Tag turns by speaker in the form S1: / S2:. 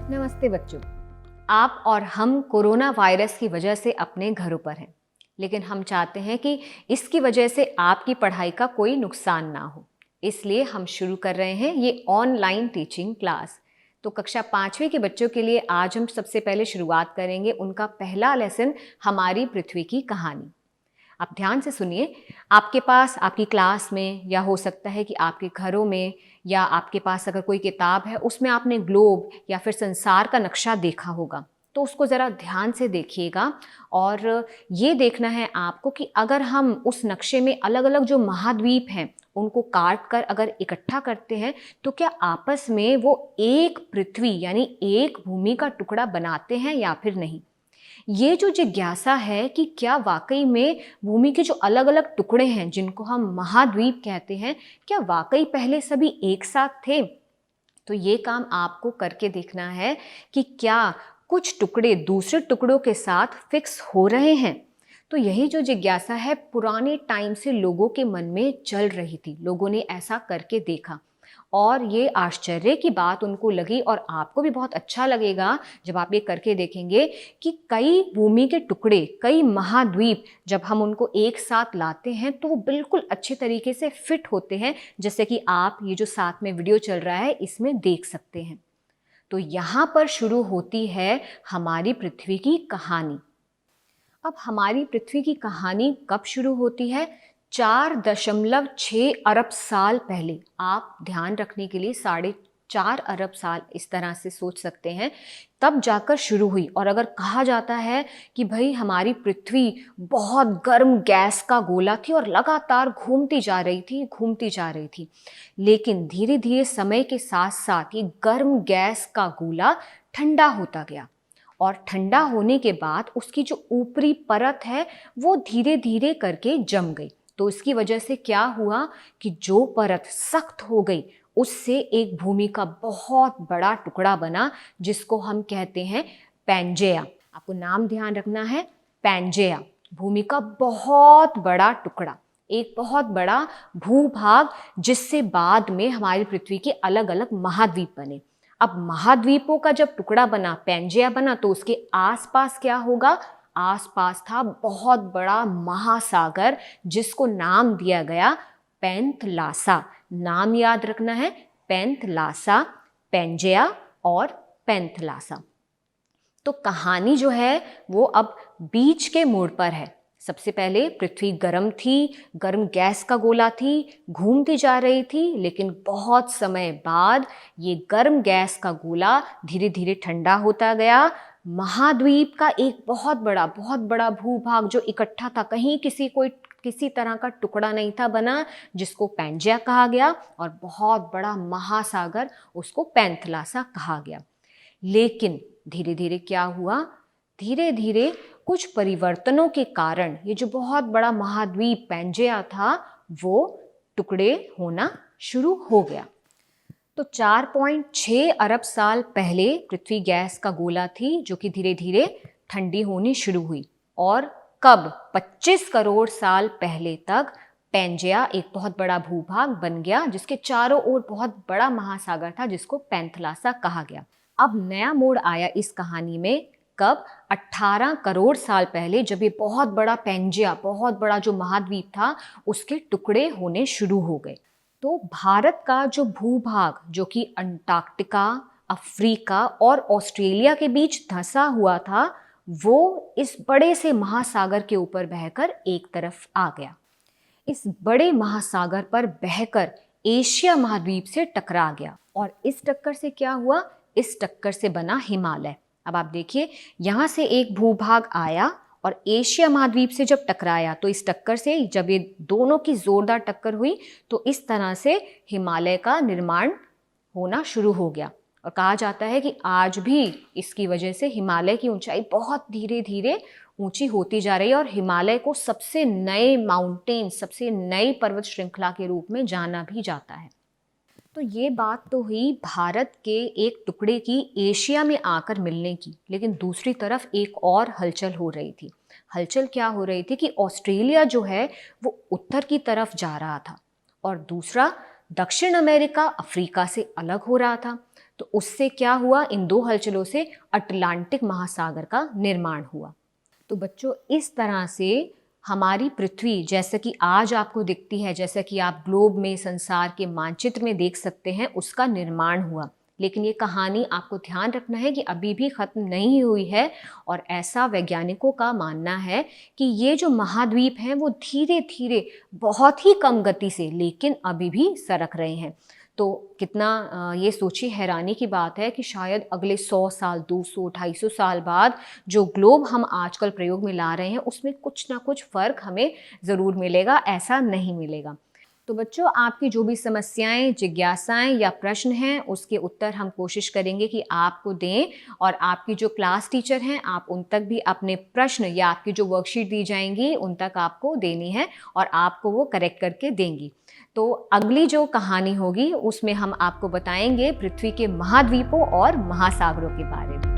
S1: नमस्ते बच्चों। आप और हम कोरोना वायरस की वजह से अपने घरों पर हैं, लेकिन हम चाहते हैं कि इसकी वजह से आपकी पढ़ाई का कोई नुकसान ना हो। इसलिए हम शुरू कर रहे हैं ये ऑनलाइन टीचिंग क्लास। तो कक्षा 5वीं के बच्चों के लिए आज हम सबसे पहले शुरुआत करेंगे उनका पहला लेसन, हमारी पृथ्वी की कहानी। आप ध्यान से सुनिए। आपके पास आपकी क्लास में, या हो सकता है कि आपके घरों में, या आपके पास अगर कोई किताब है उसमें आपने ग्लोब या फिर संसार का नक्शा देखा होगा, तो उसको ज़रा ध्यान से देखिएगा। और ये देखना है आपको कि अगर हम उस नक्शे में अलग अलग जो महाद्वीप हैं उनको काट कर अगर इकट्ठा करते हैं तो क्या आपस में वो एक पृथ्वी यानी एक भूमि का टुकड़ा बनाते हैं या फिर नहीं। ये जो जिज्ञासा है कि क्या वाकई में भूमि के जो अलग अलग टुकड़े हैं जिनको हम महाद्वीप कहते हैं, क्या वाकई पहले सभी एक साथ थे। तो ये काम आपको करके देखना है कि क्या कुछ टुकड़े दूसरे टुकड़ों के साथ फिक्स हो रहे हैं। तो यही जो जिज्ञासा है पुराने टाइम से लोगों के मन में चल रही थी। लोगों ने ऐसा करके देखा और ये आश्चर्य की बात उनको लगी, और आपको भी बहुत अच्छा लगेगा जब आप ये करके देखेंगे कि कई भूमि के टुकड़े, कई महाद्वीप जब हम उनको एक साथ लाते हैं तो वो बिल्कुल अच्छे तरीके से फिट होते हैं, जैसे कि आप ये जो साथ में वीडियो चल रहा है इसमें देख सकते हैं। तो यहाँ पर शुरू होती है हमारी पृथ्वी की कहानी। अब हमारी पृथ्वी की कहानी कब शुरू होती है? 4.6 अरब साल पहले। आप ध्यान रखने के लिए 4.5 अरब साल इस तरह से सोच सकते हैं, तब जाकर शुरू हुई। और अगर कहा जाता है कि भाई हमारी पृथ्वी बहुत गर्म गैस का गोला थी और लगातार घूमती जा रही थी, लेकिन धीरे धीरे समय के साथ साथ ये गर्म गैस का गोला ठंडा होता गया, और ठंडा होने के बाद उसकी जो ऊपरी परत है वो धीरे धीरे करके जम गई। तो इसकी वजह से क्या हुआ कि जो परत सख्त हो गई उससे एक भूमि का बहुत बड़ा टुकड़ा बना, जिसको हम कहते हैं पैंजेया। आपको नाम ध्यान रखना है, पैंजेया, भूमि का बहुत बड़ा टुकड़ा, एक बहुत बड़ा भूभाग, जिससे बाद में हमारी पृथ्वी के अलग अलग महाद्वीप बने। अब महाद्वीपों का जब टुकड़ा बना, पैंजेया बना, तो उसके आसपास क्या होगा? आसपास था बहुत बड़ा महासागर, जिसको नाम दिया गया पैंथलासा। नाम याद रखना है, पैंथलासा, पैंजेया और पैंथलासा। तो कहानी जो है वो अब बीच के मोड़ पर है। सबसे पहले पृथ्वी गर्म थी, गर्म गैस का गोला थी, घूमती जा रही थी, लेकिन बहुत समय बाद ये गर्म गैस का गोला धीरे धीरे ठंडा होता गया। महाद्वीप का एक बहुत बड़ा भूभाग जो इकट्ठा था, कहीं किसी तरह का टुकड़ा नहीं था बना, जिसको पैंजिया कहा गया, और बहुत बड़ा महासागर, उसको पैंथलासा कहा गया। लेकिन धीरे धीरे क्या हुआ? धीरे धीरे कुछ परिवर्तनों के कारण ये जो बहुत बड़ा महाद्वीप पैंजेया था वो टुकड़े होना शुरू हो गया। तो 4.6 अरब साल पहले पृथ्वी गैस का गोला थी, जो कि धीरे धीरे ठंडी होनी शुरू हुई। और कब? 25 करोड़ साल पहले तक पैंजेया एक बहुत बड़ा भूभाग बन गया, जिसके चारों ओर बहुत बड़ा महासागर था, जिसको पैंथलासा कहा गया। अब नया मोड़ आया इस कहानी में, कब? 18 करोड़ साल पहले, जब ये बहुत बड़ा पैंजिया, बहुत बड़ा जो महाद्वीप था, उसके टुकड़े होने शुरू हो गए। तो भारत का जो भूभाग, जो कि अंटार्कटिका, अफ्रीका और ऑस्ट्रेलिया के बीच धंसा हुआ था, वो इस बड़े से महासागर के ऊपर बहकर एक तरफ आ गया। इस बड़े महासागर पर बहकर एशिया महाद्वीप से टकरा गया, और इस टक्कर से क्या हुआ? इस टक्कर से बना हिमालय। अब आप देखिए, यहाँ से एक भूभाग आया और एशिया महाद्वीप से जब टकराया, तो इस टक्कर से जब ये दोनों की जोरदार टक्कर हुई तो इस तरह से हिमालय का निर्माण होना शुरू हो गया। और कहा जाता है कि आज भी इसकी वजह से हिमालय की ऊंचाई बहुत धीरे धीरे ऊंची होती जा रही है, और हिमालय को सबसे नए माउंटेन, सबसे नई पर्वत श्रृंखला के रूप में जाना भी जाता है। तो ये बात तो हुई भारत के एक टुकड़े की एशिया में आकर मिलने की, लेकिन दूसरी तरफ एक और हलचल हो रही थी। हलचल क्या हो रही थी कि ऑस्ट्रेलिया जो है वो उत्तर की तरफ जा रहा था, और दूसरा दक्षिण अमेरिका अफ्रीका से अलग हो रहा था। तो उससे क्या हुआ, इन दो हलचलों से अटलांटिक महासागर का निर्माण हुआ। तो बच्चों, इस तरह से हमारी पृथ्वी जैसे कि आज आपको दिखती है, जैसे कि आप ग्लोब में, संसार के मानचित्र में देख सकते हैं, उसका निर्माण हुआ। लेकिन ये कहानी आपको ध्यान रखना है कि अभी भी ख़त्म नहीं हुई है, और ऐसा वैज्ञानिकों का मानना है कि ये जो महाद्वीप हैं वो धीरे धीरे, बहुत ही कम गति से, लेकिन अभी भी सरक रहे हैं। तो कितना ये सोचिए, हैरानी की बात है कि शायद अगले 100 साल, 200, 250 साल बाद जो ग्लोब हम आजकल प्रयोग में ला रहे हैं उसमें कुछ ना कुछ फ़र्क हमें ज़रूर मिलेगा, ऐसा नहीं मिलेगा। तो बच्चों, आपकी जो भी समस्याएं, जिज्ञासाएं या प्रश्न हैं, उसके उत्तर हम कोशिश करेंगे कि आपको दें, और आपकी जो क्लास टीचर हैं आप उन तक भी अपने प्रश्न या आपकी जो वर्कशीट दी जाएंगी उन तक आपको देनी है, और आपको वो करेक्ट करके देंगी। तो अगली जो कहानी होगी उसमें हम आपको बताएंगे पृथ्वी के महाद्वीपों और महासागरों के बारे में।